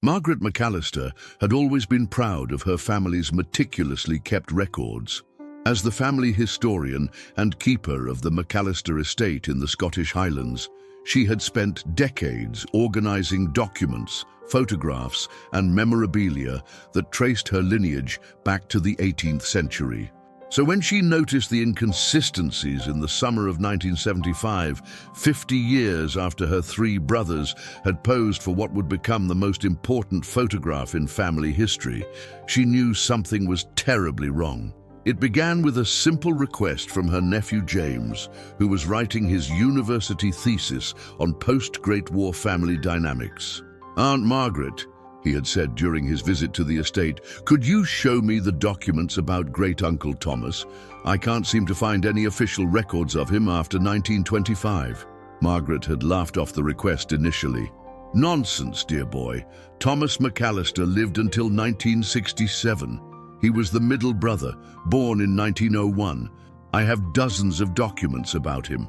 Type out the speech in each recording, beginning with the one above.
Margaret MacAllister had always been proud of her family's meticulously kept records. As the family historian and keeper of the MacAllister estate in the Scottish Highlands, she had spent decades organizing documents, photographs, and memorabilia that traced her lineage back to the 18th century. So when she noticed the inconsistencies in the summer of 1975, 50 years after her three brothers had posed for what would become the most important photograph in family history, she knew something was terribly wrong. It began with a simple request from her nephew James, who was writing his university thesis on post-Great War family dynamics. "Aunt Margaret," he had said during his visit to the estate, "could you show me the documents about great-uncle Thomas? I can't seem to find any official records of him after 1925. Margaret had laughed off the request initially. "Nonsense, dear boy. Thomas MacAllister lived until 1967. He was the middle brother, born in 1901. I have dozens of documents about him."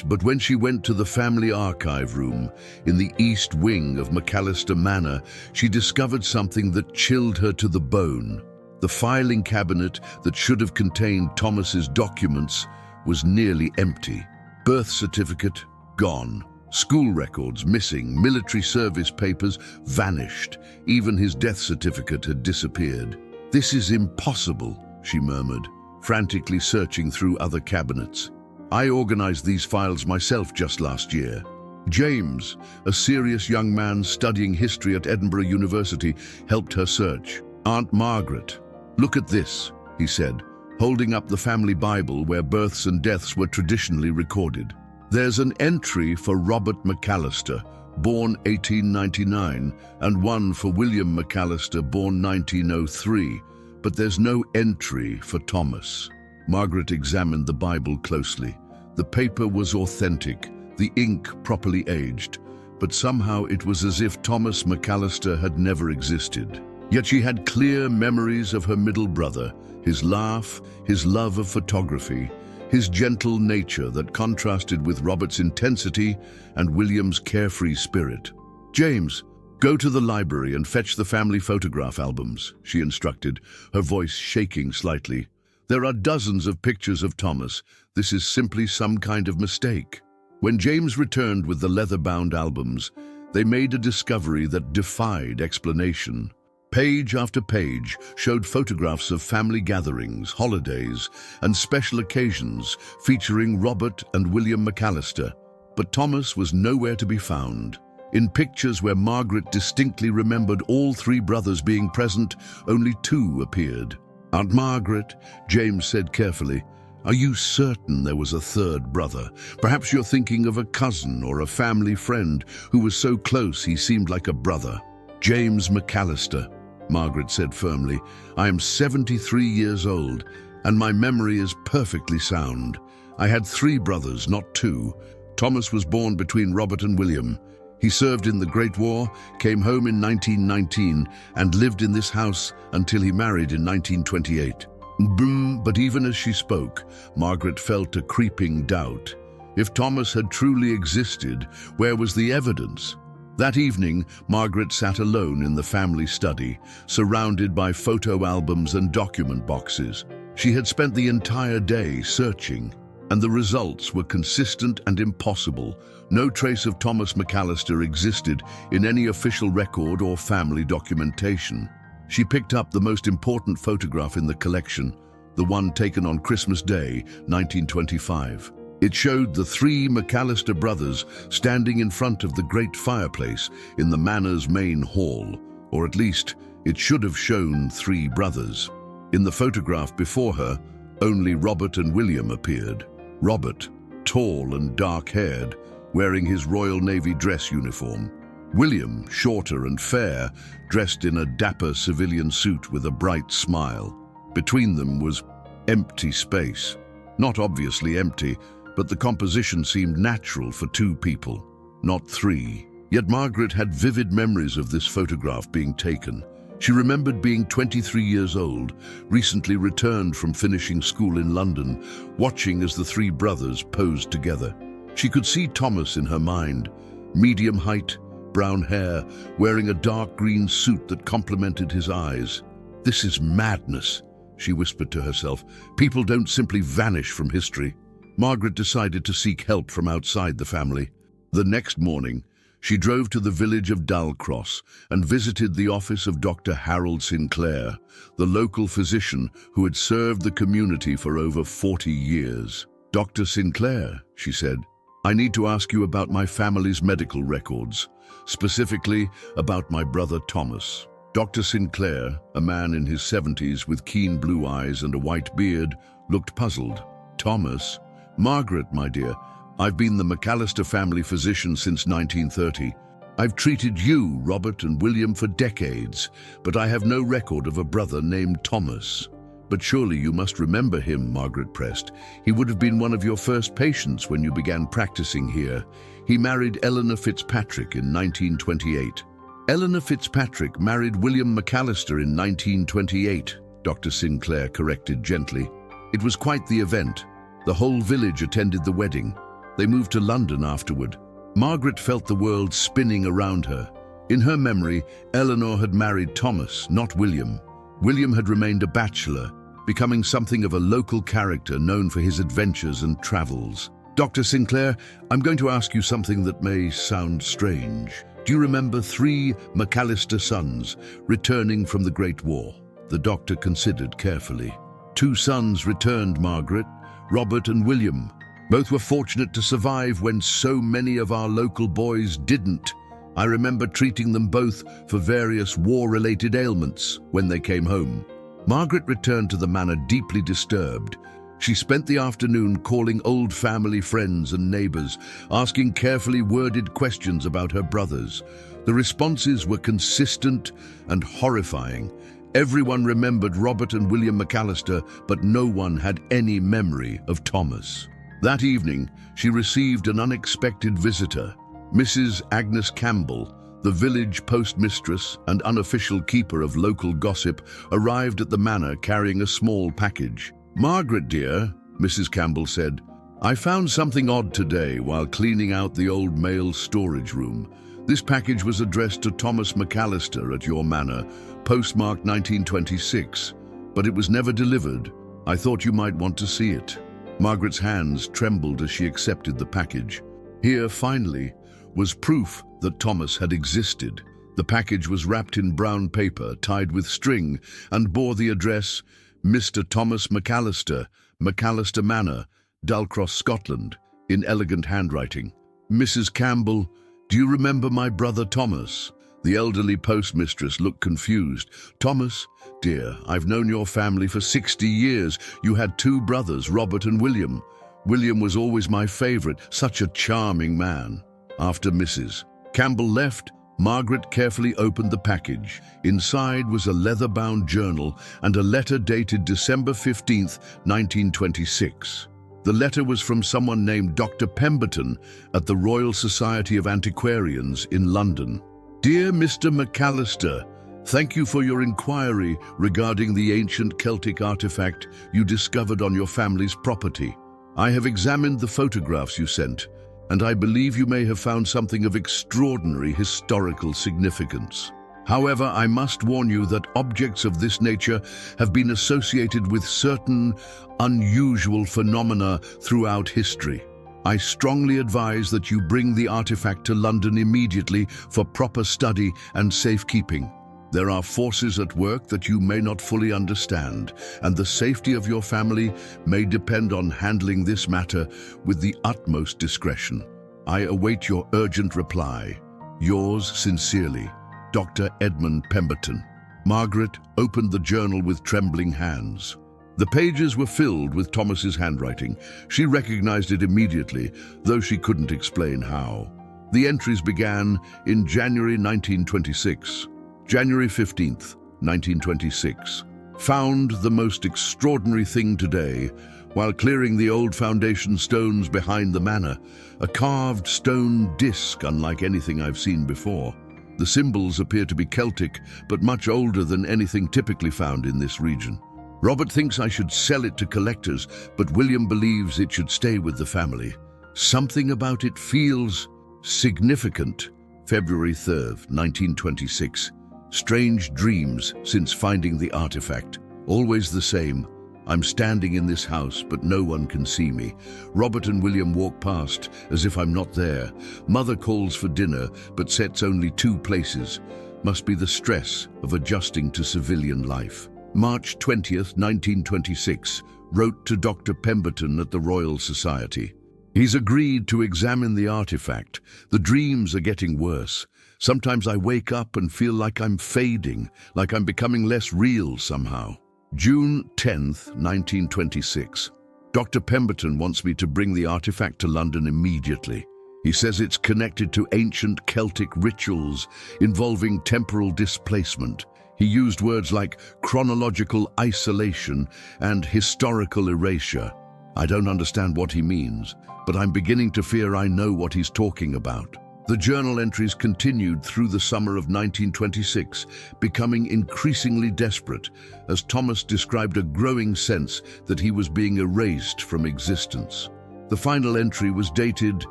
But when she went to the family archive room in the east wing of MacAllister Manor, she discovered something that chilled her to the bone. The filing cabinet that should have contained Thomas's documents was nearly empty. Birth certificate, gone. School records missing, military service papers vanished. Even his death certificate had disappeared. "This is impossible," she murmured, frantically searching through other cabinets. "I organized these files myself just last year." James, a serious young man studying history at Edinburgh University, helped her search. "Aunt Margaret, look at this," he said, holding up the family Bible where births and deaths were traditionally recorded. "There's an entry for Robert MacAllister, born 1899, and one for William MacAllister, born 1903, but there's no entry for Thomas." Margaret examined the Bible closely. The paper was authentic, the ink properly aged, but somehow it was as if Thomas MacAllister had never existed. Yet she had clear memories of her middle brother, his laugh, his love of photography, his gentle nature that contrasted with Robert's intensity and William's carefree spirit. "James, go to the library and fetch the family photograph albums," she instructed, her voice shaking slightly. "There are dozens of pictures of Thomas. This is simply some kind of mistake." When James returned with the leather-bound albums, they made a discovery that defied explanation. Page after page showed photographs of family gatherings, holidays, and special occasions featuring Robert and William MacAllister. But Thomas was nowhere to be found. In pictures where Margaret distinctly remembered all three brothers being present, only two appeared. "Aunt Margaret," James said carefully, "are you certain there was a third brother? Perhaps you're thinking of a cousin or a family friend who was so close he seemed like a brother." "James MacAllister," Margaret said firmly. "I am 73 years old, and my memory is perfectly sound. I had three brothers, not two. Thomas was born between Robert and William. He served in the Great War, came home in 1919, and lived in this house until he married in 1928. Boom! But even as she spoke, Margaret felt a creeping doubt. If Thomas had truly existed, where was the evidence? That evening, Margaret sat alone in the family study, surrounded by photo albums and document boxes. She had spent the entire day searching, and the results were consistent and impossible. No trace of Thomas MacAllister existed in any official record or family documentation. She picked up the most important photograph in the collection, the one taken on Christmas Day, 1925. It showed the three MacAllister brothers standing in front of the great fireplace in the manor's main hall, or at least it should have shown three brothers. In the photograph before her, only Robert and William appeared. Robert, tall and dark-haired, wearing his Royal Navy dress uniform. William, shorter and fair, dressed in a dapper civilian suit with a bright smile. Between them was empty space. Not obviously empty, but the composition seemed natural for two people, not three. Yet Margaret had vivid memories of this photograph being taken. She remembered being 23 years old, recently returned from finishing school in London, watching as the three brothers posed together. She could see Thomas in her mind, medium height, brown hair, wearing a dark green suit that complemented his eyes. "This is madness," she whispered to herself. "People don't simply vanish from history." Margaret decided to seek help from outside the family. The next morning, she drove to the village of Dalcross and visited the office of Dr. Harold Sinclair, the local physician who had served the community for over 40 years. "Dr. Sinclair," she said, "I need to ask you about my family's medical records, specifically about my brother Thomas." Dr. Sinclair, a man in his 70s with keen blue eyes and a white beard, looked puzzled. "Thomas? Margaret, my dear, I've been the MacAllister family physician since 1930. I've treated you, Robert and William, for decades, but I have no record of a brother named Thomas." "But surely you must remember him," Margaret pressed. "He would have been one of your first patients when you began practicing here. He married Eleanor Fitzpatrick in 1928. "Eleanor Fitzpatrick married William MacAllister in 1928, Dr. Sinclair corrected gently. "It was quite the event. The whole village attended the wedding. They moved to London afterward." Margaret felt the world spinning around her. In her memory, Eleanor had married Thomas, not William. William had remained a bachelor, becoming something of a local character known for his adventures and travels. "Dr. Sinclair, I'm going to ask you something that may sound strange. Do you remember 3 MacAllister sons returning from the Great War?" The doctor considered carefully. "2 sons returned, Margaret, Robert and William. Both were fortunate to survive when so many of our local boys didn't. I remember treating them both for various war-related ailments when they came home." Margaret returned to the manor deeply disturbed. She spent the afternoon calling old family friends and neighbors, asking carefully worded questions about her brothers. The responses were consistent and horrifying. Everyone remembered Robert and William MacAllister, but no one had any memory of Thomas. That evening, she received an unexpected visitor. Mrs. Agnes Campbell, the village postmistress and unofficial keeper of local gossip, arrived at the manor carrying a small package. "Margaret, dear," Mrs. Campbell said, "I found something odd today while cleaning out the old mail storage room. This package was addressed to Thomas MacAllister at your manor, postmarked 1926, but it was never delivered. I thought you might want to see it." Margaret's hands trembled as she accepted the package. Here, finally, was proof that Thomas had existed. The package was wrapped in brown paper, tied with string, and bore the address, Mr. Thomas MacAllister, MacAllister Manor, Dalcross, Scotland, in elegant handwriting. "Mrs. Campbell, do you remember my brother Thomas?" The elderly postmistress looked confused. "Thomas, dear, I've known your family for 60 years. You had 2 brothers, Robert and William. William was always my favorite, such a charming man." After Mrs. Campbell left, Margaret carefully opened the package. Inside was a leather-bound journal and a letter dated December 15th, 1926. The letter was from someone named Dr. Pemberton at the Royal Society of Antiquarians in London. "Dear Mr. MacAllister, thank you for your inquiry regarding the ancient Celtic artifact you discovered on your family's property. I have examined the photographs you sent, and I believe you may have found something of extraordinary historical significance. However, I must warn you that objects of this nature have been associated with certain unusual phenomena throughout history. I strongly advise that you bring the artifact to London immediately for proper study and safekeeping. There are forces at work that you may not fully understand, and the safety of your family may depend on handling this matter with the utmost discretion. I await your urgent reply. Yours sincerely, Dr. Edmund Pemberton." Margaret opened the journal with trembling hands. The pages were filled with Thomas's handwriting. She recognized it immediately, though she couldn't explain how. The entries began in January 1926. January 15th, 1926. "Found the most extraordinary thing today while clearing the old foundation stones behind the manor. A carved stone disc unlike anything I've seen before. The symbols appear to be Celtic, but much older than anything typically found in this region. Robert thinks I should sell it to collectors, but William believes it should stay with the family. Something about it feels significant. February 3rd, 1926. Strange dreams since finding the artifact. Always the same. I'm standing in this house, but no one can see me. Robert and William walk past as if I'm not there. Mother calls for dinner, but sets only 2 places. Must be the stress of adjusting to civilian life. March 20th, 1926. Wrote to Dr. Pemberton at the Royal Society. He's agreed to examine the artifact. The dreams are getting worse. Sometimes I wake up and feel like I'm fading, like I'm becoming less real somehow. June 10th, 1926. Dr. Pemberton wants me to bring the artifact to London immediately. He says it's connected to ancient Celtic rituals involving temporal displacement. He used words like chronological isolation and historical erasure. I don't understand what he means, but I'm beginning to fear I know what he's talking about. The journal entries continued through the summer of 1926, becoming increasingly desperate, as Thomas described a growing sense that he was being erased from existence. The final entry was dated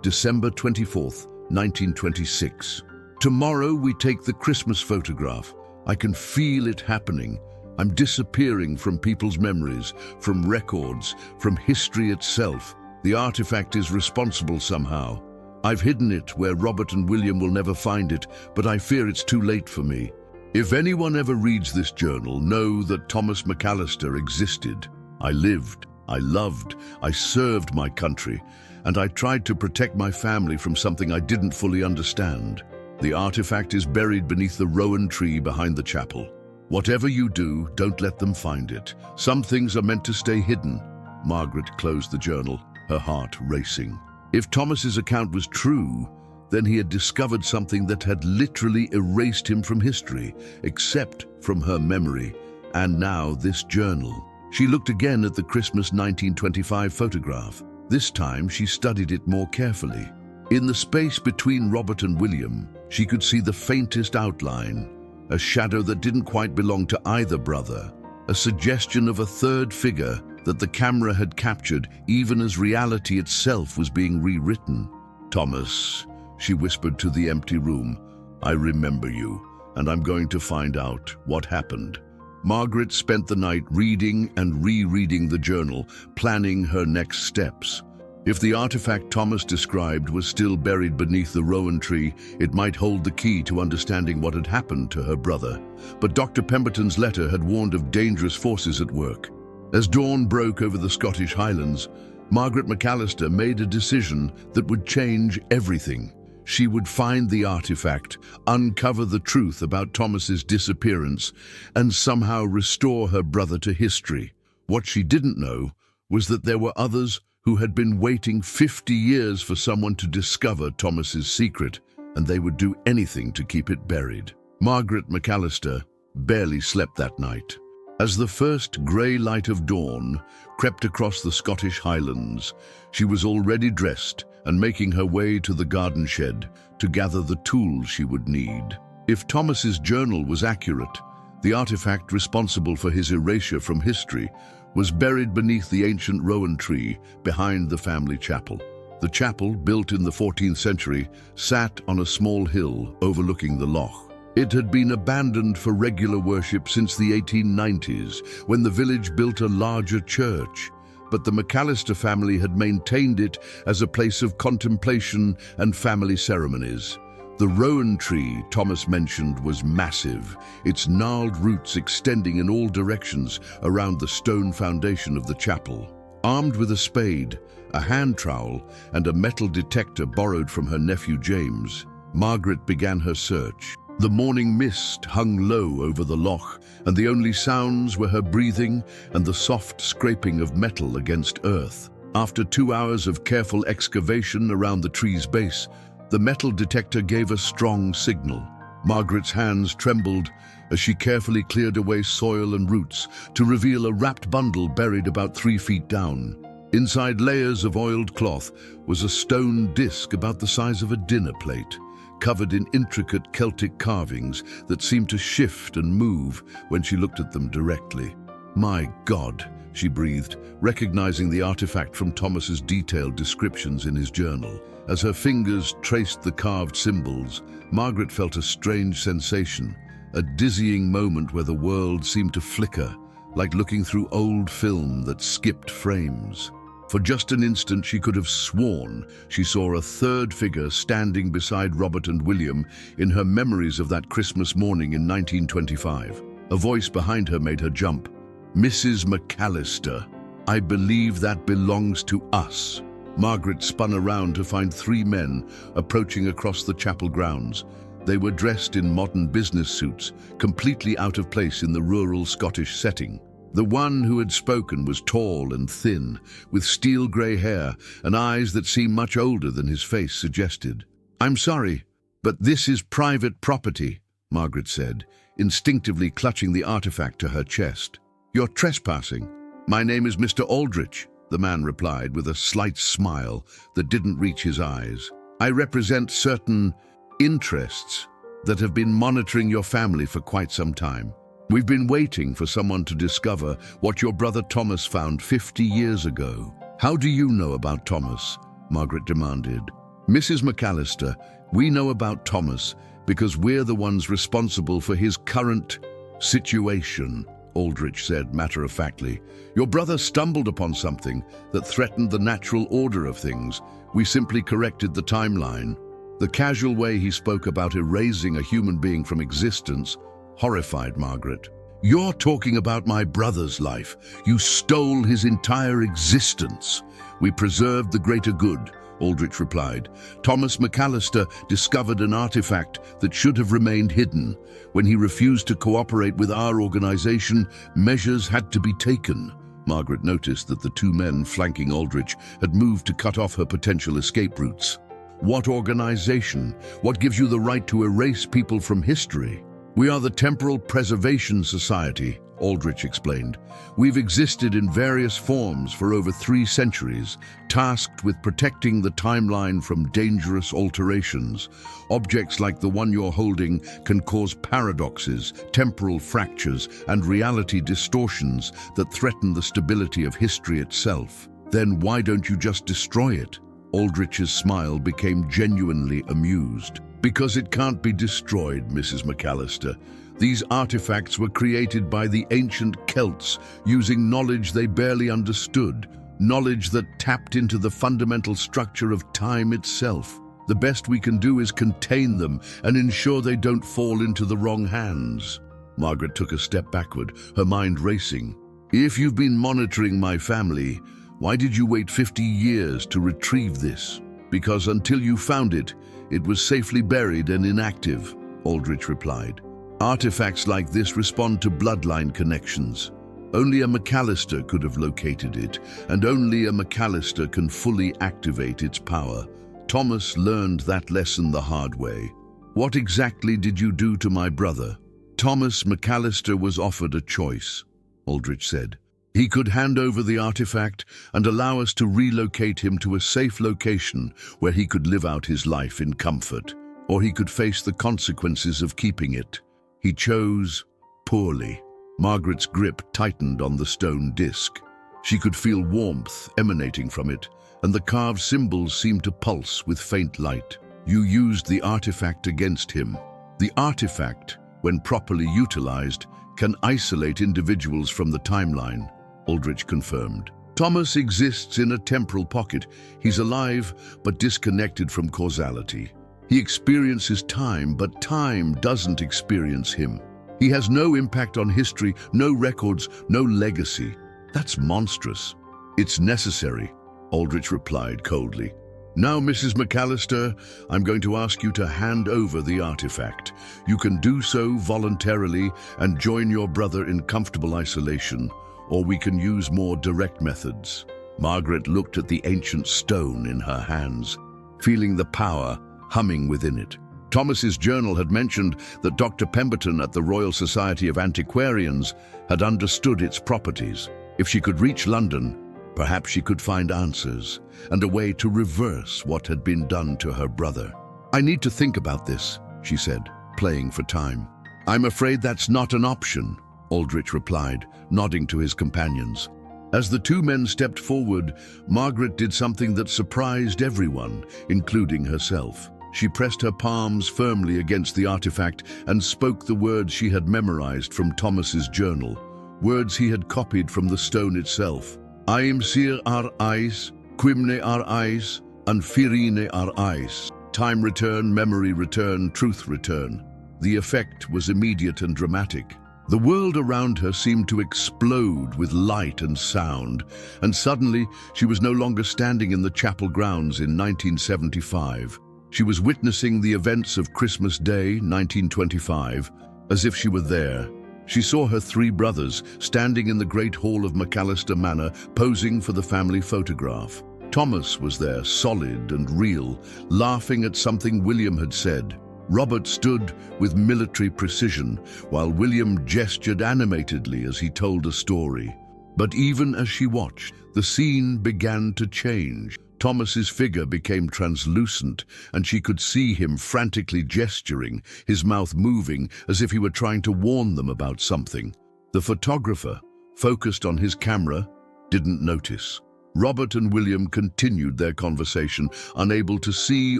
December 24th, 1926. Tomorrow we take the Christmas photograph. I can feel it happening. I'm disappearing from people's memories, from records, from history itself. The artifact is responsible somehow. I've hidden it where Robert and William will never find it, but I fear it's too late for me. If anyone ever reads this journal, know that Thomas MacAllister existed. I lived, I loved, I served my country, and I tried to protect my family from something I didn't fully understand. The artifact is buried beneath the rowan tree behind the chapel. Whatever you do, don't let them find it. Some things are meant to stay hidden. Margaret closed the journal, her heart racing. If Thomas's account was true, then he had discovered something that had literally erased him from history, except from her memory, and now this journal. She looked again at the Christmas 1925 photograph. This time she studied it more carefully. In the space between Robert and William, she could see the faintest outline, a shadow that didn't quite belong to either brother, a suggestion of a third figure that the camera had captured even as reality itself was being rewritten. "Thomas," she whispered to the empty room, "I remember you, and I'm going to find out what happened." Margaret spent the night reading and rereading the journal, planning her next steps. If the artifact Thomas described was still buried beneath the rowan tree, it might hold the key to understanding what had happened to her brother. But Dr. Pemberton's letter had warned of dangerous forces at work. As dawn broke over the Scottish Highlands, Margaret MacAllister made a decision that would change everything. She would find the artifact, uncover the truth about Thomas's disappearance, and somehow restore her brother to history. What she didn't know was that there were others who had been waiting 50 years for someone to discover Thomas's secret, and they would do anything to keep it buried. Margaret MacAllister barely slept that night. As the first grey light of dawn crept across the Scottish Highlands, she was already dressed and making her way to the garden shed to gather the tools she would need. If Thomas's journal was accurate, the artifact responsible for his erasure from history was buried beneath the ancient rowan tree behind the family chapel. The chapel, built in the 14th century, sat on a small hill overlooking the loch. It had been abandoned for regular worship since the 1890s, when the village built a larger church. But the MacAllister family had maintained it as a place of contemplation and family ceremonies. The rowan tree Thomas mentioned was massive, its gnarled roots extending in all directions around the stone foundation of the chapel. Armed with a spade, a hand trowel, and a metal detector borrowed from her nephew James, Margaret began her search. The morning mist hung low over the loch, and the only sounds were her breathing and the soft scraping of metal against earth. After 2 hours of careful excavation around the tree's base, the metal detector gave a strong signal. Margaret's hands trembled as she carefully cleared away soil and roots to reveal a wrapped bundle buried about 3 feet down. Inside layers of oiled cloth was a stone disc about the size of a dinner plate, covered in intricate Celtic carvings that seemed to shift and move when she looked at them directly. My God, she breathed, recognizing the artifact from Thomas's detailed descriptions in his journal. As her fingers traced the carved symbols, Margaret felt a strange sensation, a dizzying moment where the world seemed to flicker, like looking through old film that skipped frames. For just an instant, she could have sworn she saw a third figure standing beside Robert and William in her memories of that Christmas morning in 1925. A voice behind her made her jump. "Mrs. MacAllister, I believe that belongs to us." Margaret spun around to find three men approaching across the chapel grounds. They were dressed in modern business suits, completely out of place in the rural Scottish setting. The one who had spoken was tall and thin, with steel grey hair and eyes that seemed much older than his face suggested. "I'm sorry, but this is private property," Margaret said, instinctively clutching the artifact to her chest. "You're trespassing." "My name is Mr. Aldrich," the man replied with a slight smile that didn't reach his eyes. "I represent certain interests that have been monitoring your family for quite some time. We've been waiting for someone to discover what your brother Thomas found 50 years ago." "How do you know about Thomas?" Margaret demanded. "Mrs. MacAllister, we know about Thomas because we're the ones responsible for his current situation," Aldrich said matter-of-factly. "Your brother stumbled upon something that threatened the natural order of things. We simply corrected the timeline." The casual way he spoke about erasing a human being from existence horrified Margaret. "You're talking about my brother's life. You stole his entire existence." "We preserved the greater good," Aldrich replied. "Thomas MacAllister discovered an artifact that should have remained hidden. When he refused to cooperate with our organization, measures had to be taken." Margaret noticed that the two men flanking Aldrich had moved to cut off her potential escape routes. "What organization? What gives you the right to erase people from history?" "We are the Temporal Preservation Society," Aldrich explained. "We've existed in various forms for over 3 centuries, tasked with protecting the timeline from dangerous alterations. Objects like the one you're holding can cause paradoxes, temporal fractures, and reality distortions that threaten the stability of history itself. Then why don't you just destroy it?" Aldrich's smile became genuinely amused. "Because it can't be destroyed, Mrs. MacAllister. These artifacts were created by the ancient Celts using knowledge they barely understood, knowledge that tapped into the fundamental structure of time itself. The best we can do is contain them and ensure they don't fall into the wrong hands." Margaret took a step backward, her mind racing. "If you've been monitoring my family, why did you wait 50 years to retrieve this?" "Because until you found it, it was safely buried and inactive," Aldrich replied. "Artifacts like this respond to bloodline connections. Only a MacAllister could have located it, and only a MacAllister can fully activate its power. Thomas learned that lesson the hard way." "What exactly did you do to my brother?" "Thomas MacAllister was offered a choice," Aldrich said. "He could hand over the artifact and allow us to relocate him to a safe location where he could live out his life in comfort, or he could face the consequences of keeping it. He chose poorly." Margaret's grip tightened on the stone disc. She could feel warmth emanating from it, and the carved symbols seemed to pulse with faint light. "You used the artifact against him. The artifact, when properly utilized, can isolate individuals from the timeline," Aldrich confirmed. "Thomas exists in a temporal pocket. He's alive, but disconnected from causality. He experiences time, but time doesn't experience him. He has no impact on history, no records, no legacy. That's monstrous." "It's necessary," Aldrich replied coldly. "Now, Mrs. MacAllister, I'm going to ask you to hand over the artifact. You can do so voluntarily and join your brother in comfortable isolation, or we can use more direct methods." Margaret looked at the ancient stone in her hands, feeling the power humming within it. Thomas's journal had mentioned that Dr. Pemberton at the Royal Society of Antiquarians had understood its properties. If she could reach London, perhaps she could find answers and a way to reverse what had been done to her brother. "I need to think about this," she said, playing for time. "I'm afraid that's not an option," Aldrich replied, nodding to his companions. As the two men stepped forward, Margaret did something that surprised everyone, including herself. She pressed her palms firmly against the artifact and spoke the words she had memorized from Thomas's journal, words he had copied from the stone itself. Aim sir ar eis, quimne ar eis, and firine ar eis. Time return, memory return, truth return. The effect was immediate and dramatic. The world around her seemed to explode with light and sound, and suddenly she was no longer standing in the chapel grounds in 1975. She was witnessing the events of Christmas Day, 1925, as if she were there. She saw her three brothers standing in the great hall of MacAllister Manor, posing for the family photograph. Thomas was there, solid and real, laughing at something William had said. Robert stood with military precision, while William gestured animatedly as he told a story. But even as she watched, the scene began to change. Thomas's figure became translucent, and she could see him frantically gesturing, his mouth moving as if he were trying to warn them about something. The photographer, focused on his camera, didn't notice. Robert and William continued their conversation, unable to see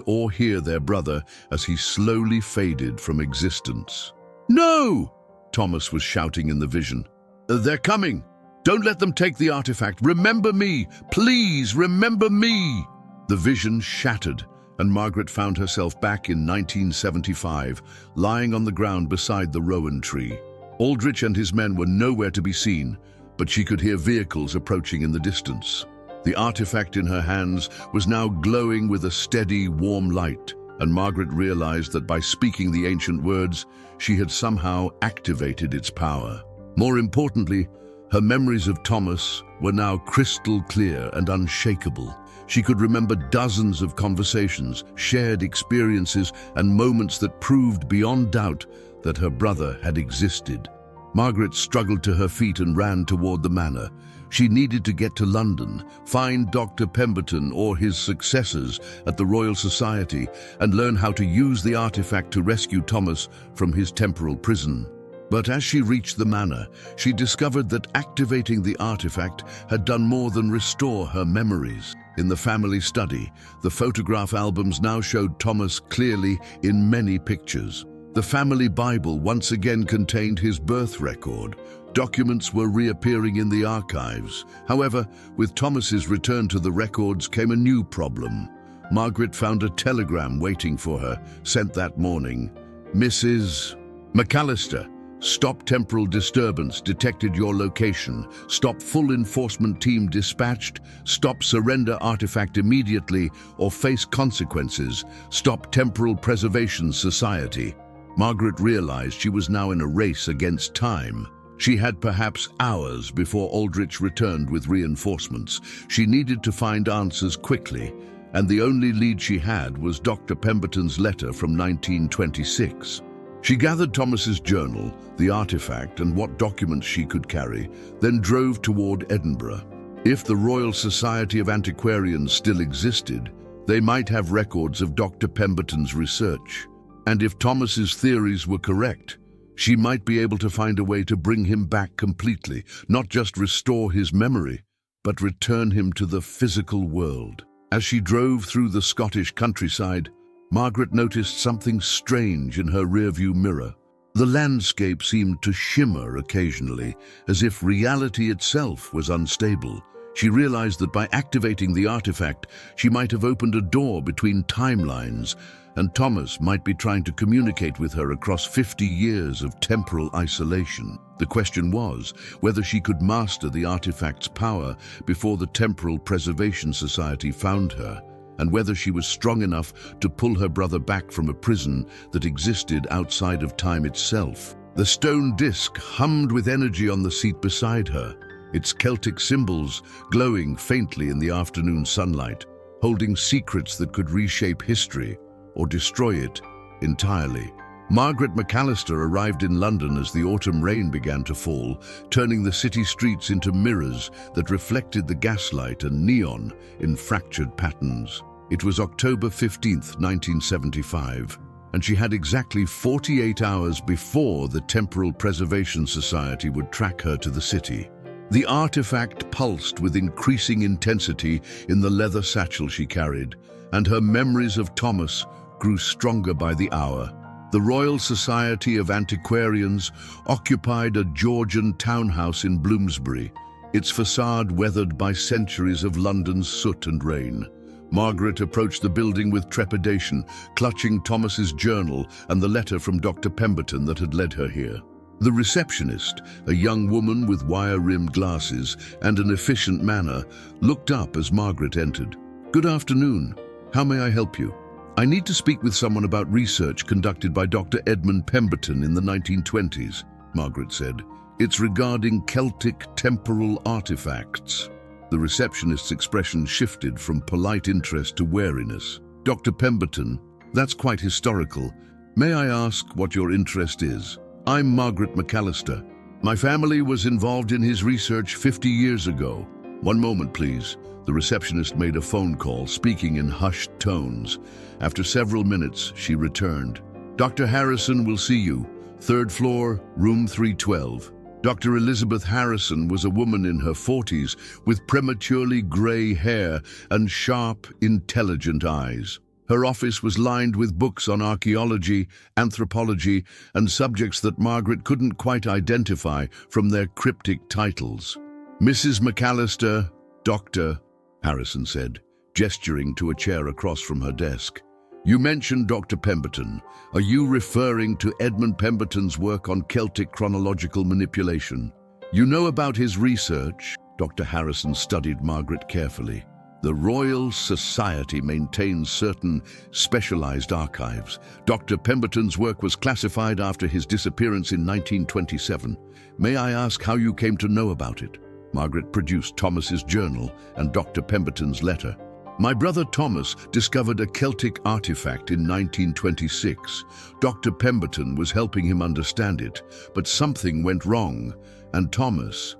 or hear their brother as he slowly faded from existence. "No!" Thomas was shouting in the vision. "They're coming! Don't let them take the artifact! Remember me! Please remember me!" The vision shattered, and Margaret found herself back in 1975, lying on the ground beside the rowan tree. Aldrich and his men were nowhere to be seen, but she could hear vehicles approaching in the distance. The artifact in her hands was now glowing with a steady, warm light, and Margaret realized that by speaking the ancient words, she had somehow activated its power. More importantly, her memories of Thomas were now crystal clear and unshakable. She could remember dozens of conversations, shared experiences, and moments that proved beyond doubt that her brother had existed. Margaret struggled to her feet and ran toward the manor. She needed to get to London, find Dr. Pemberton or his successors at the Royal Society, and learn how to use the artifact to rescue Thomas from his temporal prison. But as she reached the manor, she discovered that activating the artifact had done more than restore her memories. In the family study, the photograph albums now showed Thomas clearly in many pictures. The family Bible once again contained his birth record. Documents were reappearing in the archives. However, with Thomas's return to the records came a new problem. Margaret found a telegram waiting for her, sent that morning. "Mrs. MacAllister, stop temporal disturbance, detected your location. Stop full enforcement team dispatched. Stop surrender artifact immediately or face consequences. Stop temporal preservation society." Margaret realized she was now in a race against time. She had perhaps hours before Aldrich returned with reinforcements. She needed to find answers quickly, and the only lead she had was Dr. Pemberton's letter from 1926. She gathered Thomas's journal, the artifact, and what documents she could carry, then drove toward Edinburgh. If the Royal Society of Antiquarians still existed, they might have records of Dr. Pemberton's research. And if Thomas's theories were correct, she might be able to find a way to bring him back completely, not just restore his memory, but return him to the physical world. As she drove through the Scottish countryside, Margaret noticed something strange in her rearview mirror. The landscape seemed to shimmer occasionally, as if reality itself was unstable. She realized that by activating the artifact, she might have opened a door between timelines, and Thomas might be trying to communicate with her across 50 years of temporal isolation. The question was whether she could master the artifact's power before the Temporal Preservation Society found her, and whether she was strong enough to pull her brother back from a prison that existed outside of time itself. The stone disc hummed with energy on the seat beside her, its Celtic symbols glowing faintly in the afternoon sunlight, holding secrets that could reshape history or destroy it entirely. Margaret MacAllister arrived in London as the autumn rain began to fall, turning the city streets into mirrors that reflected the gaslight and neon in fractured patterns. It was October 15th, 1975. and she had exactly 48 hours before the Temporal Preservation Society would track her to the city. The artifact pulsed with increasing intensity in the leather satchel she carried, and her memories of Thomas grew stronger by the hour. The Royal Society of Antiquarians occupied a Georgian townhouse in Bloomsbury, its facade weathered by centuries of London's soot and rain. Margaret approached the building with trepidation, clutching Thomas's journal and the letter from Dr. Pemberton that had led her here. The receptionist, a young woman with wire-rimmed glasses and an efficient manner, looked up as Margaret entered. "Good afternoon. How may I help you?" "I need to speak with someone about research conducted by Dr. Edmund Pemberton in the 1920s, Margaret said. "It's regarding Celtic temporal artifacts." The receptionist's expression shifted from polite interest to wariness. "Dr. Pemberton, that's quite historical. May I ask what your interest is?" "I'm Margaret MacAllister. My family was involved in his research 50 years ago." "One moment, please." The receptionist made a phone call, speaking in hushed tones. After several minutes, she returned. "Dr. Harrison will see you. 3rd floor, room 312. Dr. Elizabeth Harrison was a woman in her 40s with prematurely grey hair and sharp, intelligent eyes. Her office was lined with books on archaeology, anthropology, and subjects that Margaret couldn't quite identify from their cryptic titles. "Mrs. MacAllister, Dr." Harrison said, gesturing to a chair across from her desk. "You mentioned Dr. Pemberton. Are you referring to Edmund Pemberton's work on Celtic chronological manipulation? You know about his research?" Dr. Harrison studied Margaret carefully. "The Royal Society maintains certain specialized archives. Dr. Pemberton's work was classified after his disappearance in 1927. May I ask how you came to know about it?" Margaret produced Thomas's journal and Dr. Pemberton's letter. "My brother Thomas discovered a Celtic artifact in 1926. Dr. Pemberton was helping him understand it, but something went wrong, and Thomas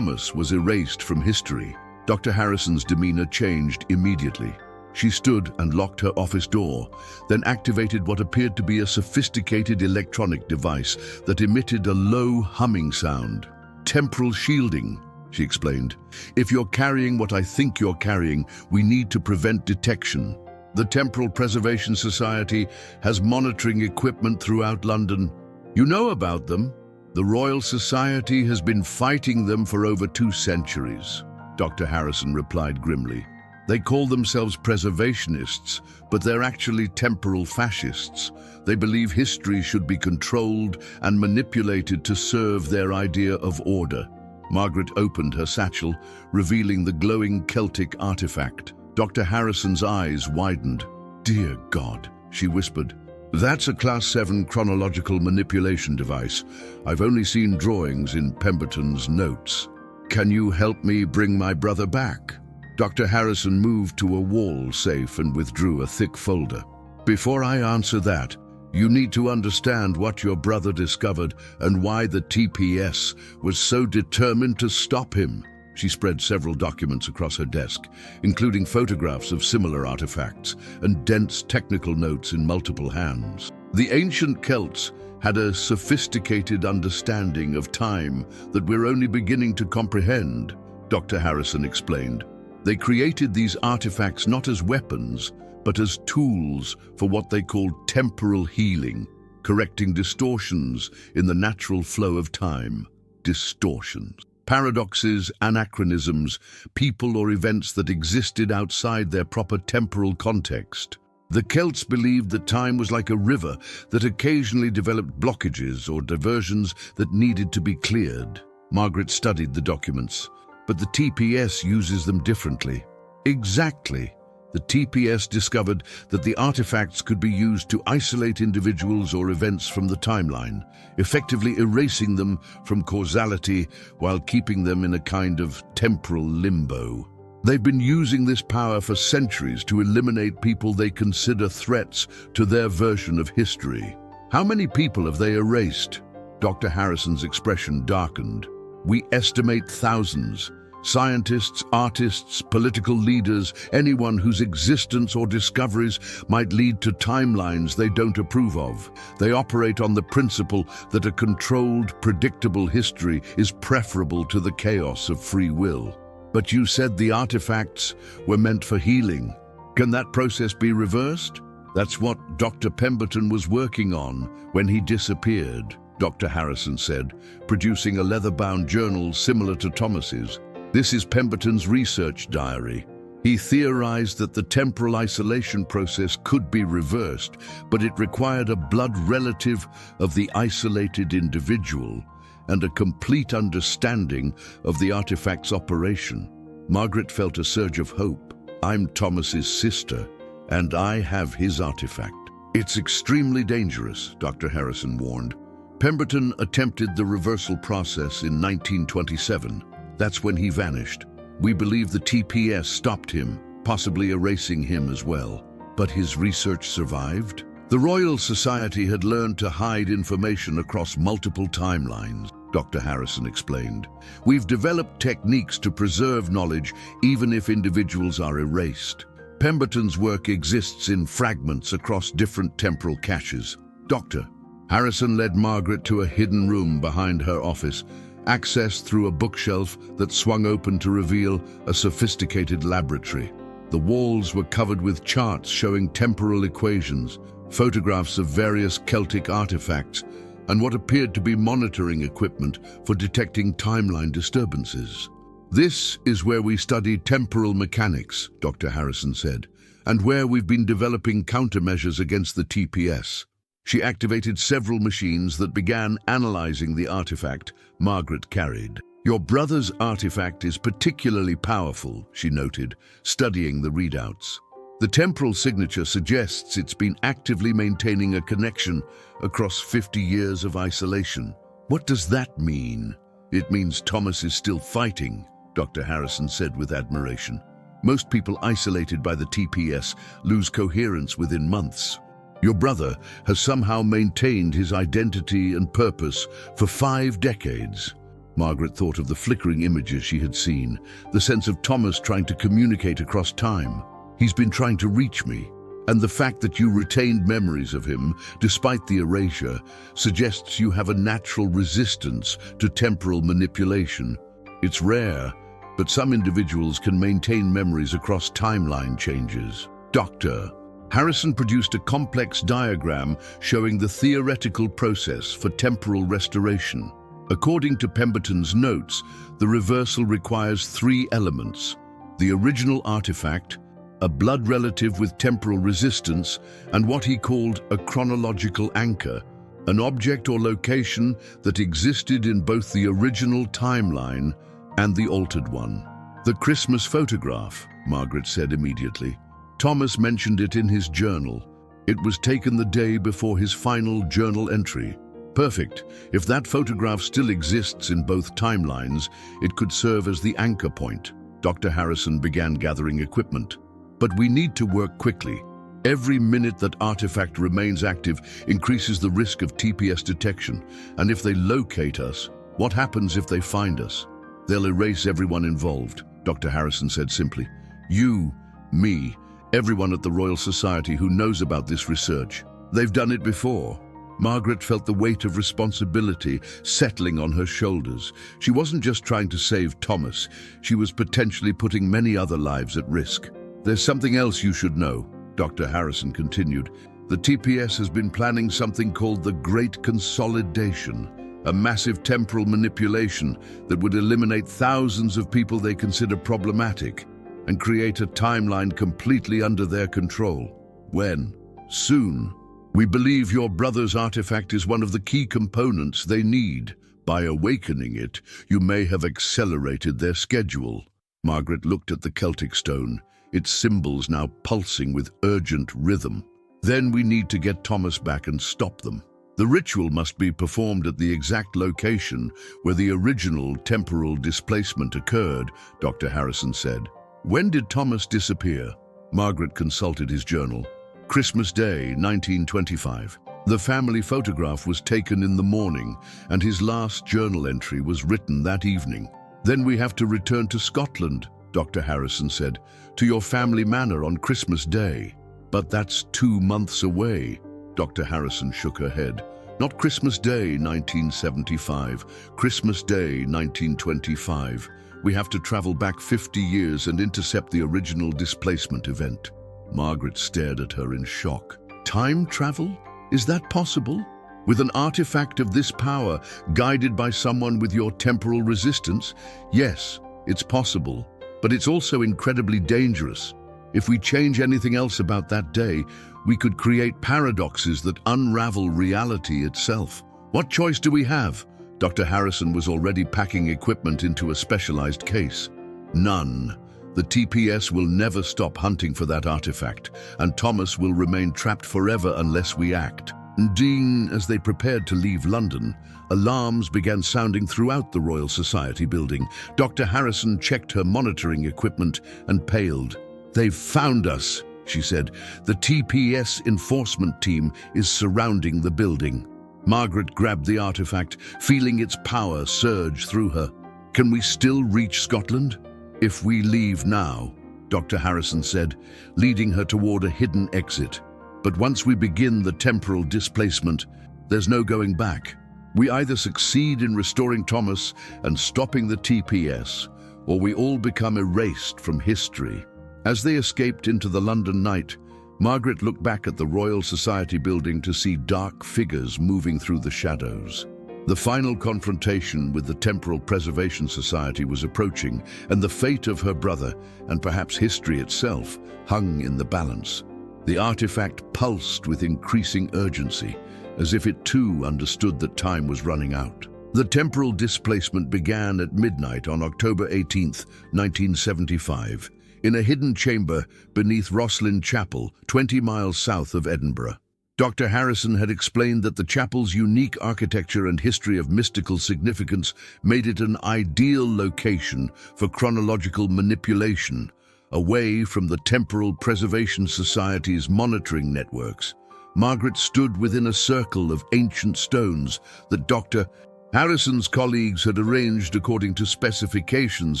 was erased from history." Dr. Harrison's demeanor changed immediately. She stood and locked her office door, then activated what appeared to be a sophisticated electronic device that emitted a low humming sound. "Temporal shielding," she explained. "If you're carrying what I think you're carrying, we need to prevent detection. The Temporal Preservation Society has monitoring equipment throughout London. You know about them? The Royal Society has been fighting them for over 2 centuries. Dr. Harrison replied grimly. "They call themselves preservationists, but they're actually temporal fascists. They believe history should be controlled and manipulated to serve their idea of order." Margaret opened her satchel, revealing the glowing Celtic artifact. Dr. Harrison's eyes widened. "Dear God," she whispered. "That's a Class 7 chronological manipulation device. I've only seen drawings in Pemberton's notes. Can you help me bring my brother back?" Dr. Harrison moved to a wall safe and withdrew a thick folder. "Before I answer that, you need to understand what your brother discovered and why the TPS was so determined to stop him." She spread several documents across her desk, including photographs of similar artifacts and dense technical notes in multiple hands. "The ancient Celts had a sophisticated understanding of time that we're only beginning to comprehend," Dr. Harrison explained. "They created these artifacts not as weapons, but as tools for what they called temporal healing, correcting distortions in the natural flow of time. Distortions. Paradoxes, anachronisms, people or events that existed outside their proper temporal context. The Celts believed that time was like a river that occasionally developed blockages or diversions that needed to be cleared." Margaret studied the documents. "But the TPS uses them differently." "Exactly. The TPS discovered that the artifacts could be used to isolate individuals or events from the timeline, effectively erasing them from causality while keeping them in a kind of temporal limbo. They've been using this power for centuries to eliminate people they consider threats to their version of history." "How many people have they erased?" Dr. Harrison's expression darkened. "We estimate thousands. Scientists, artists, political leaders, anyone whose existence or discoveries might lead to timelines they don't approve of. They operate on the principle that a controlled, predictable history is preferable to the chaos of free will. But you said the artifacts were meant for healing. Can that process be reversed? That's what Dr. Pemberton was working on when he disappeared, Dr. Harrison said, producing a leather-bound journal similar to Thomas's. This is Pemberton's research diary. He theorized that the temporal isolation process could be reversed, but it required a blood relative of the isolated individual and a complete understanding of the artifact's operation. Margaret felt a surge of hope. I'm Thomas's sister, and I have his artifact. It's extremely dangerous, Dr. Harrison warned. Pemberton attempted the reversal process in 1927. That's when he vanished. We believe the TPS stopped him, possibly erasing him as well. But his research survived. The Royal Society had learned to hide information across multiple timelines, Dr. Harrison explained. We've developed techniques to preserve knowledge even if individuals are erased. Pemberton's work exists in fragments across different temporal caches. Dr. Harrison led Margaret to a hidden room behind her office, accessed through a bookshelf that swung open to reveal a sophisticated laboratory. The walls were covered with charts showing temporal equations, photographs of various Celtic artifacts, and what appeared to be monitoring equipment for detecting timeline disturbances. This is where we study temporal mechanics, Dr. Harrison said, and where we've been developing countermeasures against the TPS. She activated several machines that began analyzing the artifact Margaret carried. Your brother's artifact is particularly powerful, she noted, studying the readouts. The temporal signature suggests it's been actively maintaining a connection across 50 years of isolation. What does that mean? It means Thomas is still fighting, Dr. Harrison said with admiration. Most people isolated by the TPS lose coherence within months. Your brother has somehow maintained his identity and purpose for 5 decades. Margaret thought of the flickering images she had seen, the sense of Thomas trying to communicate across time. He's been trying to reach me, and the fact that you retained memories of him, despite the erasure, suggests you have a natural resistance to temporal manipulation. It's rare, but some individuals can maintain memories across timeline changes. Dr. Harrison produced a complex diagram showing the theoretical process for temporal restoration. According to Pemberton's notes, the reversal requires 3 elements: the original artifact, a blood relative with temporal resistance, and what he called a chronological anchor, an object or location that existed in both the original timeline and the altered one. The Christmas photograph, Margaret said immediately. Thomas mentioned it in his journal. It was taken the day before his final journal entry. Perfect. If that photograph still exists in both timelines, it could serve as the anchor point. Dr. Harrison began gathering equipment. But we need to work quickly. Every minute that artifact remains active increases the risk of TPS detection. And if they locate us, what happens if they find us? They'll erase everyone involved, Dr. Harrison said simply. You, me, everyone at the Royal Society who knows about this research. They've done it before. Margaret felt the weight of responsibility settling on her shoulders. She wasn't just trying to save Thomas, she was potentially putting many other lives at risk. There's something else you should know, Dr. Harrison continued. The TPS has been planning something called the Great Consolidation, a massive temporal manipulation that would eliminate thousands of people they consider problematic and create a timeline completely under their control. When? Soon. We believe your brother's artifact is one of the key components they need. By awakening it, you may have accelerated their schedule. Margaret looked at the Celtic stone, its symbols now pulsing with urgent rhythm. Then we need to get Thomas back and stop them. The ritual must be performed at the exact location where the original temporal displacement occurred, Dr. Harrison said. When did Thomas disappear? Margaret consulted his journal. Christmas Day, 1925. The family photograph was taken in the morning, and his last journal entry was written that evening. Then we have to return to Scotland, Dr. Harrison said, to your family manor on Christmas Day. But that's 2 months away. Dr. Harrison shook her head. Not Christmas Day, 1975. Christmas Day, 1925. We have to travel back 50 years and intercept the original displacement event. Margaret stared at her in shock. Time travel? Is that possible? With an artifact of this power, guided by someone with your temporal resistance? Yes, it's possible, but it's also incredibly dangerous. If we change anything else about that day, we could create paradoxes that unravel reality itself. What choice do we have? Dr. Harrison was already packing equipment into a specialized case. None. The TPS will never stop hunting for that artifact, and Thomas will remain trapped forever unless we act. Indeed, as they prepared to leave London, alarms began sounding throughout the Royal Society building. Dr. Harrison checked her monitoring equipment and paled. "They've found us," she said. "The TPS enforcement team is surrounding the building." Margaret grabbed the artifact, feeling its power surge through her. "Can we still reach Scotland?" "If we leave now," Dr. Harrison said, leading her toward a hidden exit. "But once we begin the temporal displacement, there's no going back. We either succeed in restoring Thomas and stopping the TPS, or we all become erased from history." As they escaped into the London night, Margaret looked back at the Royal Society building to see dark figures moving through the shadows. The final confrontation with the Temporal Preservation Society was approaching, and the fate of her brother, and perhaps history itself, hung in the balance. The artifact pulsed with increasing urgency, as if it too understood that time was running out. The temporal displacement began at midnight on October 18, 1975, in a hidden chamber beneath Roslin Chapel, 20 miles south of Edinburgh. Dr. Harrison had explained that the chapel's unique architecture and history of mystical significance made it an ideal location for chronological manipulation, away from the Temporal Preservation Society's monitoring networks. Margaret stood within a circle of ancient stones that Dr. Harrison's colleagues had arranged according to specifications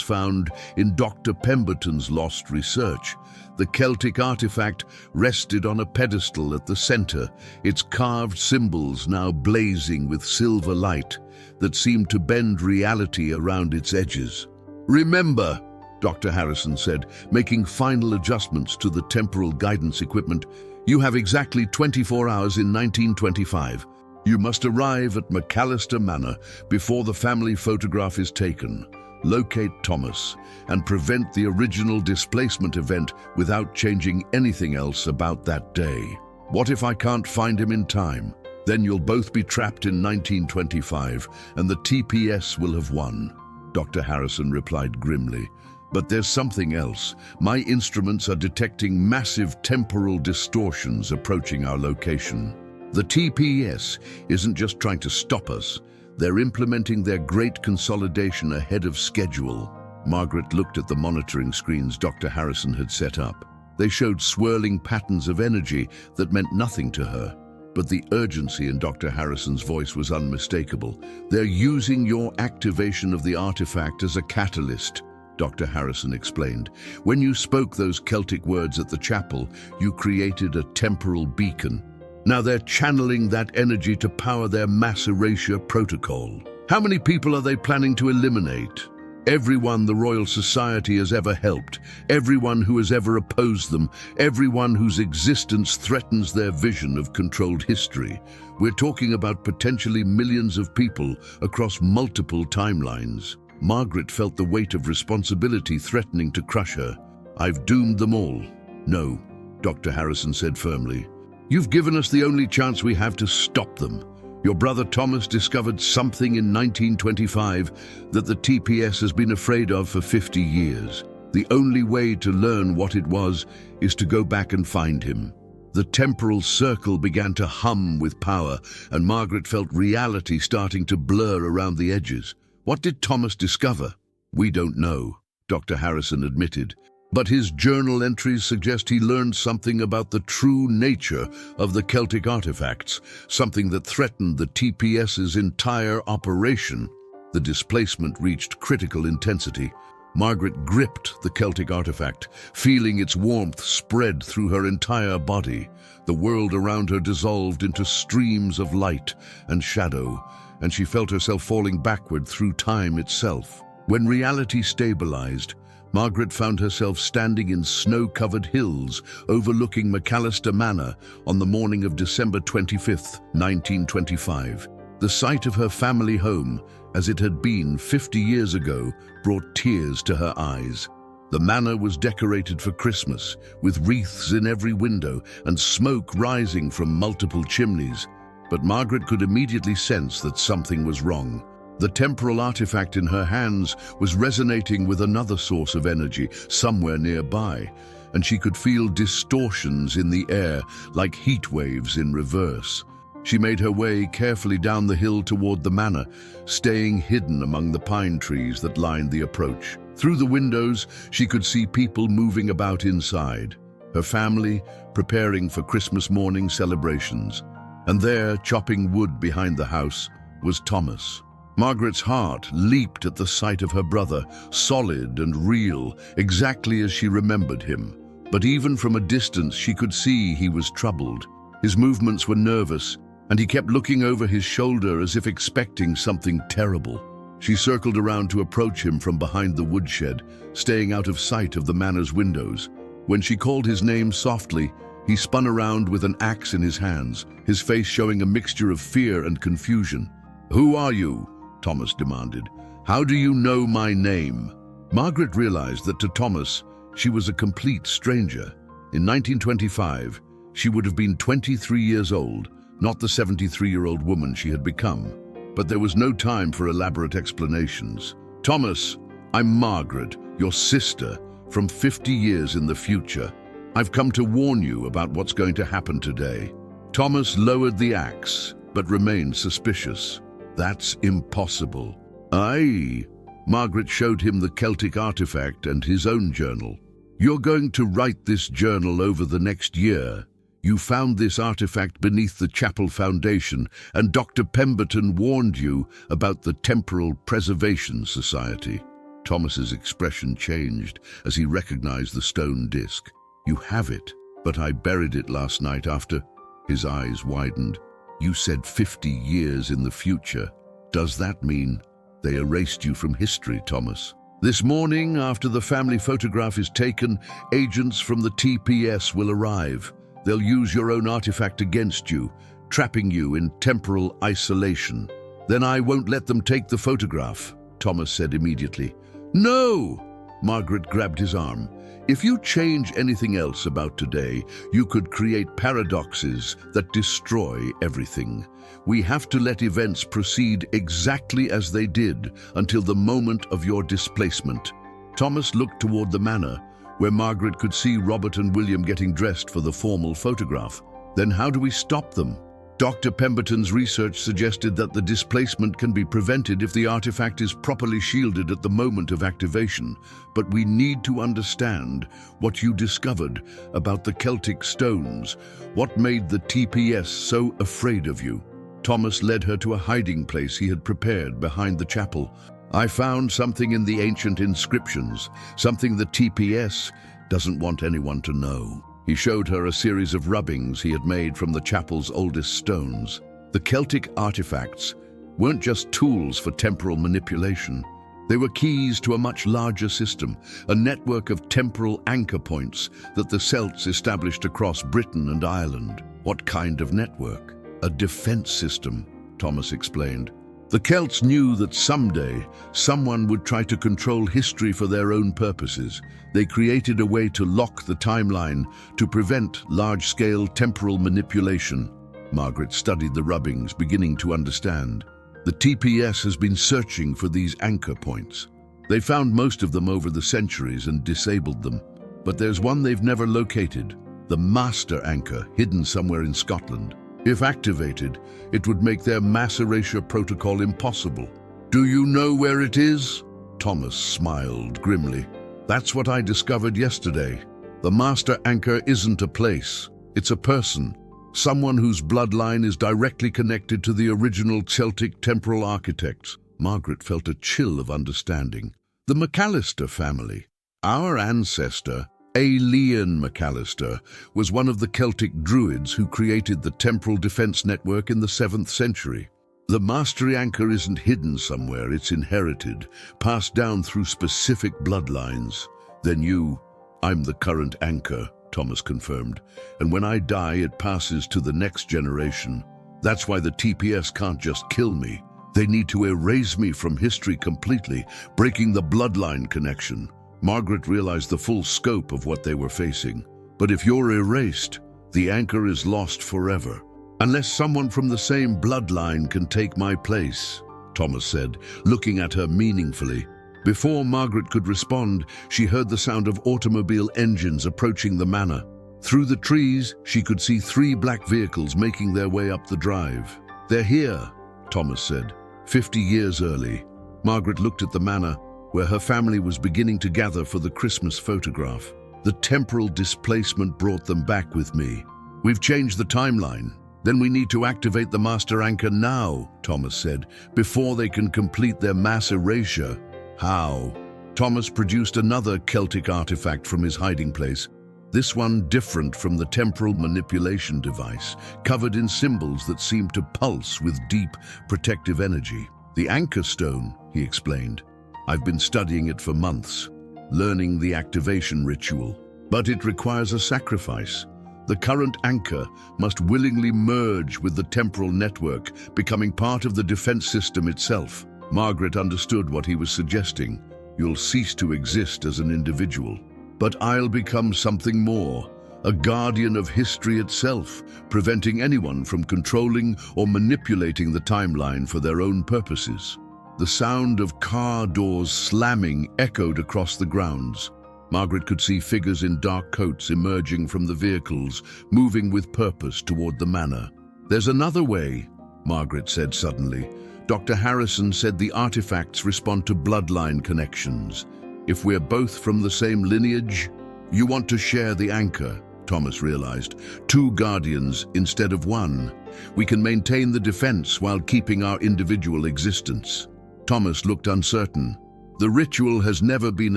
found in Dr. Pemberton's lost research. The Celtic artifact rested on a pedestal at the center, its carved symbols now blazing with silver light that seemed to bend reality around its edges. "Remember," Dr. Harrison said, making final adjustments to the temporal guidance equipment, "you have exactly 24 hours in 1925. You must arrive at MacAllister Manor before the family photograph is taken, locate Thomas, and prevent the original displacement event without changing anything else about that day. What if I can't find him in time? Then you'll both be trapped in 1925, and the TPS will have won," Dr. Harrison replied grimly. "But there's something else. My instruments are detecting massive temporal distortions approaching our location. The TPS isn't just trying to stop us. They're implementing their great consolidation ahead of schedule." Margaret looked at the monitoring screens Dr. Harrison had set up. They showed swirling patterns of energy that meant nothing to her. But the urgency in Dr. Harrison's voice was unmistakable. "They're using your activation of the artifact as a catalyst," Dr. Harrison explained. "When you spoke those Celtic words at the chapel, you created a temporal beacon. Now they're channeling that energy to power their mass erasure protocol. How many people are they planning to eliminate? Everyone the Royal Society has ever helped, everyone who has ever opposed them, everyone whose existence threatens their vision of controlled history. We're talking about potentially millions of people across multiple timelines." Margaret felt the weight of responsibility threatening to crush her. "I've doomed them all." "No," Dr. Harrison said firmly. "You've given us the only chance we have to stop them. Your brother Thomas discovered something in 1925 that the TPS has been afraid of for 50 years. The only way to learn what it was is to go back and find him." The temporal circle began to hum with power, and Margaret felt reality starting to blur around the edges. What did Thomas discover? "We don't know," Dr. Harrison admitted. "But his journal entries suggest he learned something about the true nature of the Celtic artifacts, something that threatened the TPS's entire operation." The displacement reached critical intensity. Margaret gripped the Celtic artifact, feeling its warmth spread through her entire body. The world around her dissolved into streams of light and shadow, and she felt herself falling backward through time itself. When reality stabilized, Margaret found herself standing in snow-covered hills overlooking MacAllister Manor on the morning of December 25th, 1925. The sight of her family home, as it had been 50 years ago, brought tears to her eyes. The manor was decorated for Christmas, with wreaths in every window and smoke rising from multiple chimneys. But Margaret could immediately sense that something was wrong. The temporal artifact in her hands was resonating with another source of energy somewhere nearby, and she could feel distortions in the air like heat waves in reverse. She made her way carefully down the hill toward the manor, staying hidden among the pine trees that lined the approach. Through the windows, she could see people moving about inside, her family preparing for Christmas morning celebrations. And there, chopping wood behind the house, was Thomas. Margaret's heart leaped at the sight of her brother, solid and real, exactly as she remembered him. But even from a distance, she could see he was troubled. His movements were nervous, and he kept looking over his shoulder as if expecting something terrible. She circled around to approach him from behind the woodshed, staying out of sight of the manor's windows. When she called his name softly, he spun around with an axe in his hands, his face showing a mixture of fear and confusion. "Who are you?" Thomas demanded. "How do you know my name?" Margaret realized that to Thomas, she was a complete stranger. In 1925, she would have been 23 years old, not the 73-year-old woman she had become. But there was no time for elaborate explanations. "Thomas, I'm Margaret, your sister, from 50 years in the future. I've come to warn you about what's going to happen today." Thomas lowered the axe, but remained suspicious. "That's impossible." "Aye." Margaret showed him the Celtic artifact and his own journal. "You're going to write this journal over the next year. You found this artifact beneath the chapel foundation, and Dr. Pemberton warned you about the Temporal Preservation Society." Thomas's expression changed as he recognized the stone disc. "You have it, but I buried it last night after..." His eyes widened. "You said 50 years in the future. Does that mean they erased you from history, Thomas?" "This morning, after the family photograph is taken, agents from the TPS will arrive. They'll use your own artifact against you, trapping you in temporal isolation." "Then I won't let them take the photograph," Thomas said immediately. "No!" Margaret grabbed his arm. "If you change anything else about today, you could create paradoxes that destroy everything. We have to let events proceed exactly as they did until the moment of your displacement." Thomas looked toward the manor, where Margaret could see Robert and William getting dressed for the formal photograph. "Then how do we stop them?" Dr. Pemberton's research suggested that the displacement can be prevented if the artifact is properly shielded at the moment of activation. But we need to understand what you discovered about the Celtic stones. What made the TPS so afraid of you? Thomas led her to a hiding place he had prepared behind the chapel. "I found something in the ancient inscriptions, something the TPS doesn't want anyone to know." He showed her a series of rubbings he had made from the chapel's oldest stones. The Celtic artifacts weren't just tools for temporal manipulation. They were keys to a much larger system, a network of temporal anchor points that the Celts established across Britain and Ireland. "What kind of network?" "A defense system," Thomas explained. The Celts knew that someday someone would try to control history for their own purposes. They created a way to lock the timeline to prevent large-scale temporal manipulation. Margaret studied the rubbings, beginning to understand. The TPS has been searching for these anchor points. They found most of them over the centuries and disabled them. But there's one they've never located, the master anchor, hidden somewhere in Scotland. If activated, it would make their mass erasure protocol impossible. "Do you know where it is?" Thomas smiled grimly. "That's what I discovered yesterday. The master anchor isn't a place, it's a person. Someone whose bloodline is directly connected to the original Celtic temporal architects. Margaret felt a chill of understanding. The MacAllister family. Our ancestor, William MacAllister, was one of the Celtic druids who created the temporal defense network in the 7th century. The mastery anchor isn't hidden somewhere, it's inherited, passed down through specific bloodlines. Then I'm the current anchor, Thomas confirmed, and when I die it passes to the next generation. That's why the TPS can't just kill me. They need to erase me from history completely, breaking the bloodline connection. Margaret realized the full scope of what they were facing. But if you're erased, the anchor is lost forever. Unless someone from the same bloodline can take my place, Thomas said, looking at her meaningfully. Before Margaret could respond, she heard the sound of automobile engines approaching the manor. Through the trees, she could see 3 black vehicles making their way up the drive. They're here, Thomas said, 50 years early. Margaret looked at the manor, where her family was beginning to gather for the Christmas photograph. The temporal displacement brought them back with me. We've changed the timeline. Then we need to activate the master anchor now, Thomas said, before they can complete their mass erasure. How? Thomas produced another Celtic artifact from his hiding place. This one different from the temporal manipulation device, covered in symbols that seemed to pulse with deep, protective energy. The anchor stone, he explained. I've been studying it for months, learning the activation ritual. But it requires a sacrifice. The current anchor must willingly merge with the temporal network, becoming part of the defense system itself. Margaret understood what he was suggesting. You'll cease to exist as an individual. But I'll become something more, a guardian of history itself, preventing anyone from controlling or manipulating the timeline for their own purposes. The sound of car doors slamming echoed across the grounds. Margaret could see figures in dark coats emerging from the vehicles, moving with purpose toward the manor. There's another way, Margaret said suddenly. Dr. Harrison said the artifacts respond to bloodline connections. If we're both from the same lineage, you want to share the anchor, Thomas realized. 2 guardians instead of 1. We can maintain the defense while keeping our individual existence. Thomas looked uncertain. The ritual has never been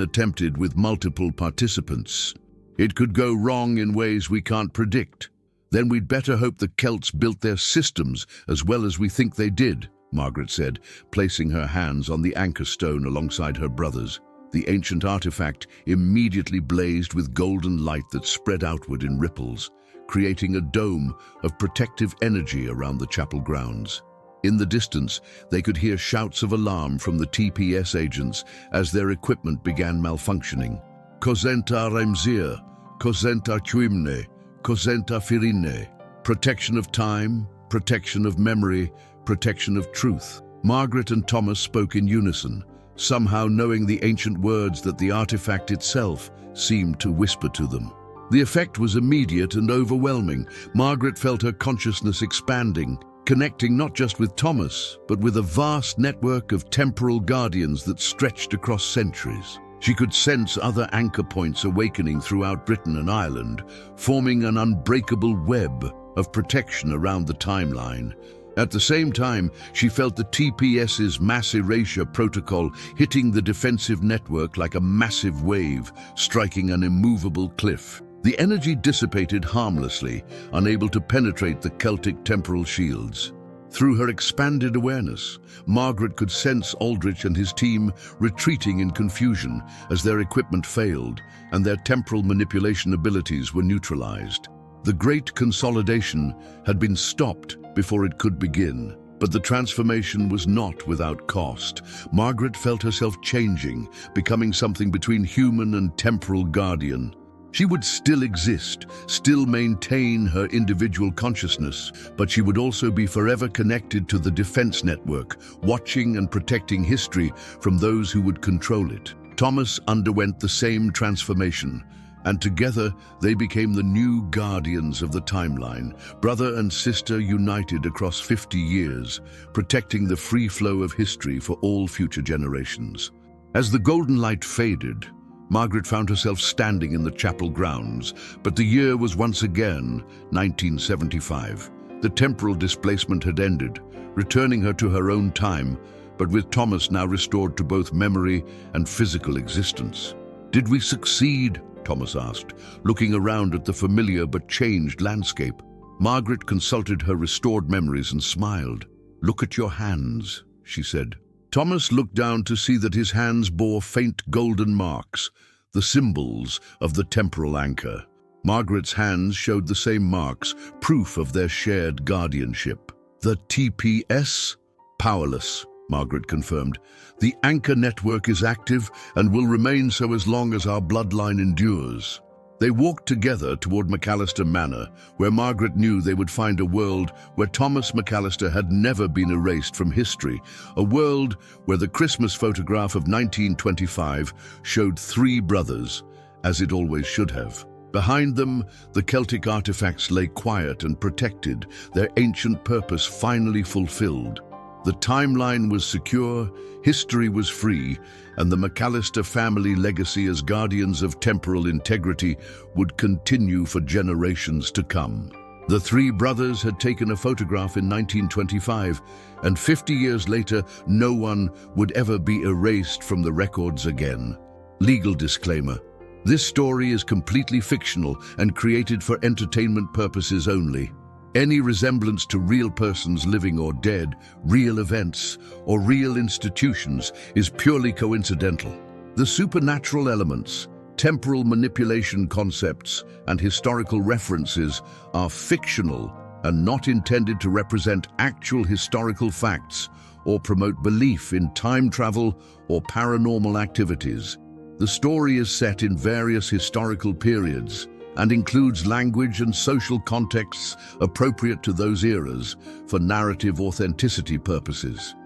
attempted with multiple participants. It could go wrong in ways we can't predict. Then we'd better hope the Celts built their systems as well as we think they did, Margaret said, placing her hands on the anchor stone alongside her brothers. The ancient artifact immediately blazed with golden light that spread outward in ripples, creating a dome of protective energy around the chapel grounds. In the distance, they could hear shouts of alarm from the TPS agents as their equipment began malfunctioning. Cosenta Remzir, Cosenta Chuimne, Cosenta Firine. Protection of time, protection of memory, protection of truth. Margaret and Thomas spoke in unison, somehow knowing the ancient words that the artifact itself seemed to whisper to them. The effect was immediate and overwhelming. Margaret felt her consciousness expanding, connecting not just with Thomas, but with a vast network of temporal guardians that stretched across centuries. She could sense other anchor points awakening throughout Britain and Ireland, forming an unbreakable web of protection around the timeline. At the same time, she felt the TPS's mass erasure protocol hitting the defensive network like a massive wave, striking an immovable cliff. The energy dissipated harmlessly, unable to penetrate the Celtic temporal shields. Through her expanded awareness, Margaret could sense Aldrich and his team retreating in confusion as their equipment failed and their temporal manipulation abilities were neutralized. The great consolidation had been stopped before it could begin, but the transformation was not without cost. Margaret felt herself changing, becoming something between human and temporal guardian. She would still exist, still maintain her individual consciousness, but she would also be forever connected to the defense network, watching and protecting history from those who would control it. Thomas underwent the same transformation, and together they became the new guardians of the timeline, brother and sister united across 50 years, protecting the free flow of history for all future generations. As the golden light faded, Margaret found herself standing in the chapel grounds, but the year was once again 1975. The temporal displacement had ended, returning her to her own time, but with Thomas now restored to both memory and physical existence. "Did we succeed?" Thomas asked, looking around at the familiar but changed landscape. Margaret consulted her restored memories and smiled. "Look at your hands," she said. Thomas looked down to see that his hands bore faint golden marks, the symbols of the temporal anchor. Margaret's hands showed the same marks, proof of their shared guardianship. "The TPS? Powerless," Margaret confirmed. "The anchor network is active and will remain so as long as our bloodline endures." They walked together toward MacAllister Manor, where Margaret knew they would find a world where Thomas MacAllister had never been erased from history, a world where the Christmas photograph of 1925 showed three brothers, as it always should have. Behind them, the Celtic artifacts lay quiet and protected, their ancient purpose finally fulfilled. The timeline was secure, history was free, and the MacAllister family legacy as guardians of temporal integrity would continue for generations to come. The three brothers had taken a photograph in 1925, and 50 years later, no one would ever be erased from the records again. Legal disclaimer. This story is completely fictional and created for entertainment purposes only. Any resemblance to real persons living or dead, real events, or real institutions is purely coincidental. The supernatural elements, temporal manipulation concepts, and historical references are fictional and not intended to represent actual historical facts or promote belief in time travel or paranormal activities. The story is set in various historical periods and includes language and social contexts appropriate to those eras for narrative authenticity purposes.